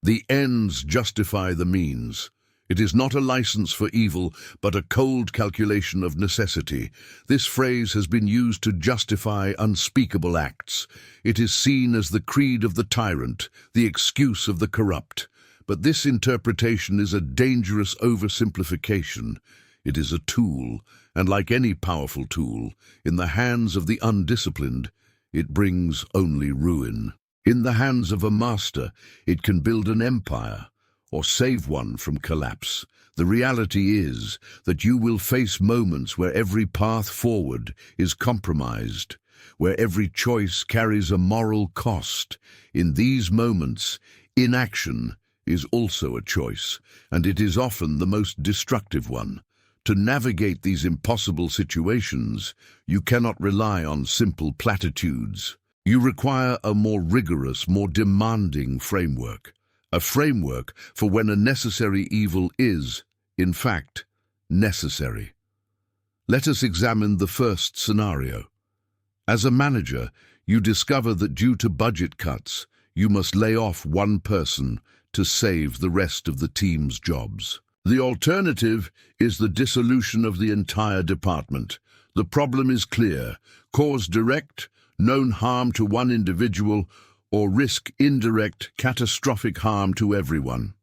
The ends justify the means. It is not a license for evil, but a cold calculation of necessity. This phrase has been used to justify unspeakable acts. It is seen as the creed of the tyrant, the excuse of the corrupt. But this interpretation is a dangerous oversimplification. It is a tool, and like any powerful tool, in the hands of the undisciplined, it brings only ruin. In the hands of a master, it can build an empire, or save one from collapse. The reality is that you will face moments where every path forward is compromised, where every choice carries a moral cost. In these moments, inaction is also a choice, and it is often the most destructive one. To navigate these impossible situations, you cannot rely on simple platitudes. You require a more rigorous, more demanding framework. A framework for when a necessary evil is, in fact, necessary. Let us examine the first scenario. As a manager, you discover that due to budget cuts, you must lay off one person to save the rest of the team's jobs. The alternative is the dissolution of the entire department. The problem is clear: cause direct, known harm to one individual, or risk indirect, catastrophic harm to everyone.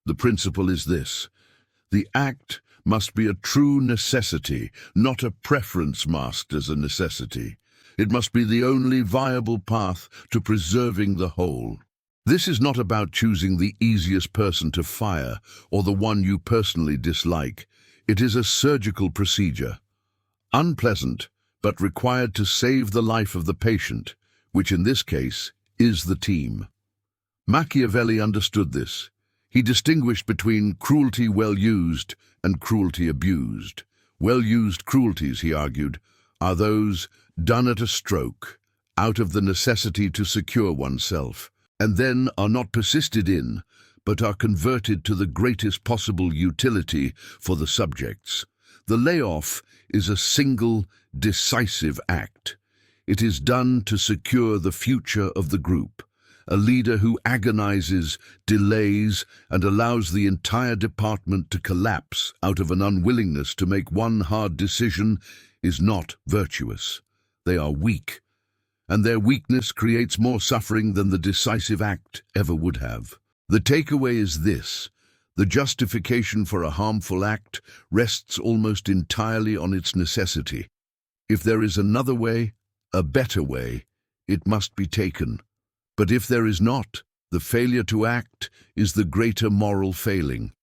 The principle is this: the act must be a true necessity, not a preference masked as a necessity. It must be the only viable path to preserving the whole. This is not about choosing the easiest person to fire or the one you personally dislike. It is a surgical procedure, unpleasant, but required to save the life of the patient, which in this case is the team. Machiavelli understood this. He distinguished between cruelty well used and cruelty abused. Well-used cruelties, he argued, are those done at a stroke, out of the necessity to secure oneself, and then are not persisted in, but are converted to the greatest possible utility for the subjects. The layoff is a single, decisive act. It is done to secure the future of the group. A leader who agonizes, delays, and allows the entire department to collapse out of an unwillingness to make one hard decision is not virtuous. They are weak, and their weakness creates more suffering than the decisive act ever would have. The takeaway is this: the justification for a harmful act rests almost entirely on its necessity. If there is another way, a better way, it must be taken. But if there is not, the failure to act is the greater moral failing.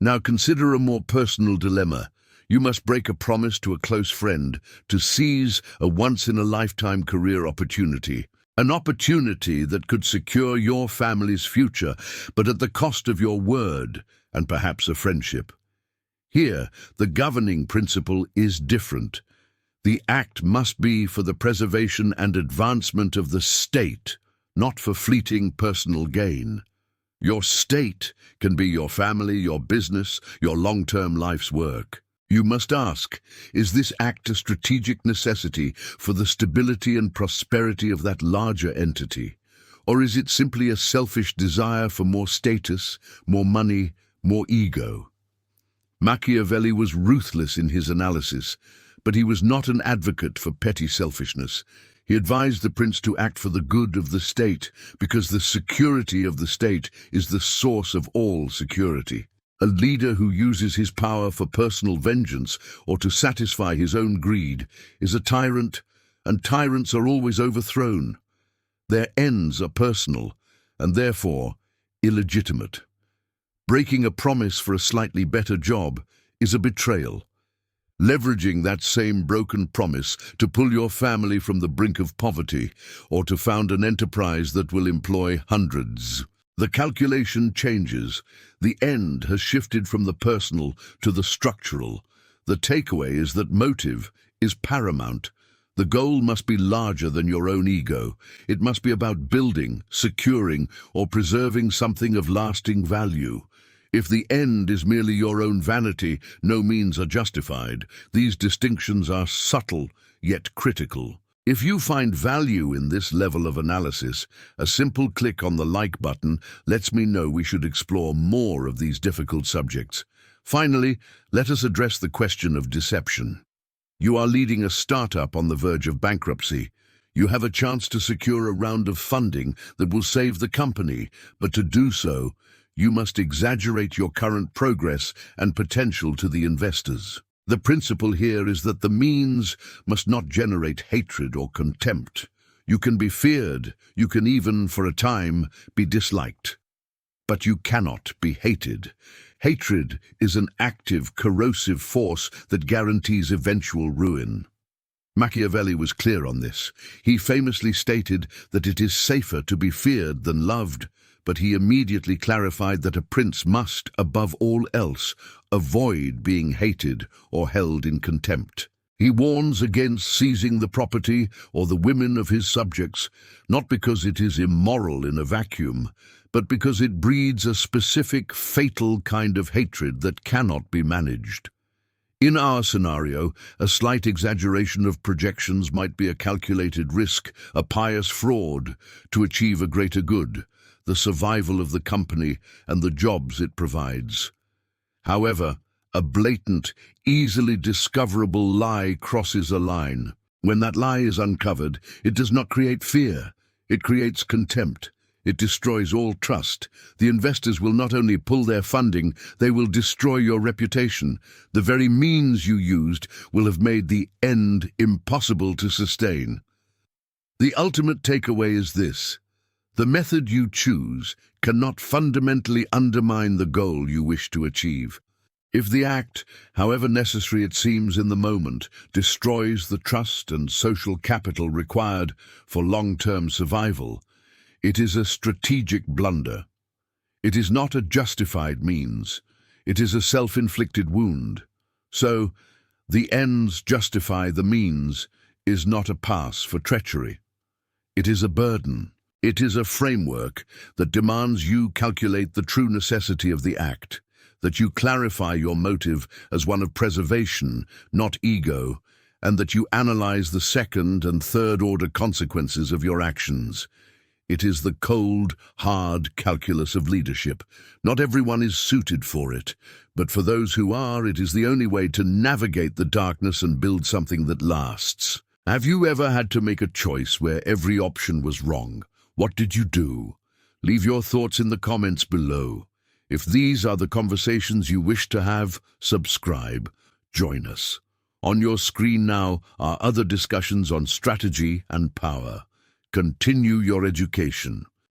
Now consider a more personal dilemma. You must break a promise to a close friend to seize a once-in-a-lifetime career opportunity. An opportunity that could secure your family's future, but at the cost of your word and perhaps a friendship. Here, the governing principle is different. The act must be for the preservation and advancement of the state, not for fleeting personal gain. Your state can be your family, your business, your long-term life's work. You must ask, is this act a strategic necessity for the stability and prosperity of that larger entity? Or is it simply a selfish desire for more status, more money, more ego? Machiavelli was ruthless in his analysis, but he was not an advocate for petty selfishness. He advised the prince to act for the good of the state, because the security of the state is the source of all security. A leader who uses his power for personal vengeance or to satisfy his own greed is a tyrant, and tyrants are always overthrown. Their ends are personal, and therefore illegitimate. Breaking a promise for a slightly better job is a betrayal. Leveraging that same broken promise to pull your family from the brink of poverty or to found an enterprise that will employ hundreds. The calculation changes. The end has shifted from the personal to the structural. The takeaway is that motive is paramount. The goal must be larger than your own ego. It must be about building, securing, or preserving something of lasting value. If the end is merely your own vanity, no means are justified. These distinctions are subtle, yet critical. If you find value in this level of analysis, a simple click on the like button lets me know we should explore more of these difficult subjects. Finally, let us address the question of deception. You are leading a startup on the verge of bankruptcy. You have a chance to secure a round of funding that will save the company, but to do so, you must exaggerate your current progress and potential to the investors. The principle here is that the means must not generate hatred or contempt. You can be feared, you can even, for a time, be disliked. But you cannot be hated. Hatred is an active, corrosive force that guarantees eventual ruin. Machiavelli was clear on this. He famously stated that it is safer to be feared than loved, but he immediately clarified that a prince must, above all else, avoid being hated or held in contempt. He warns against seizing the property or the women of his subjects, not because it is immoral in a vacuum, but because it breeds a specific, fatal kind of hatred that cannot be managed. In our scenario, a slight exaggeration of projections might be a calculated risk, a pious fraud, to achieve a greater good, the survival of the company and the jobs it provides. However, a blatant, easily discoverable lie crosses a line. When that lie is uncovered, it does not create fear, it creates contempt. It destroys all trust. The investors will not only pull their funding, they will destroy your reputation. The very means you used will have made the end impossible to sustain. The ultimate takeaway is this: the method you choose cannot fundamentally undermine the goal you wish to achieve. If the act, however necessary it seems in the moment, destroys the trust and social capital required for long-term survival, it is a strategic blunder. It is not a justified means. It is a self-inflicted wound. So, the ends justify the means is not a pass for treachery. It is a burden. It is a framework that demands you calculate the true necessity of the act, that you clarify your motive as one of preservation, not ego, and that you analyze the second and third-order consequences of your actions. It is the cold, hard calculus of leadership. Not everyone is suited for it, but for those who are, it is the only way to navigate the darkness and build something that lasts. Have you ever had to make a choice where every option was wrong? What did you do? Leave your thoughts in the comments below. If these are the conversations you wish to have, subscribe. Join us. On your screen now are other discussions on strategy and power. Continue your education.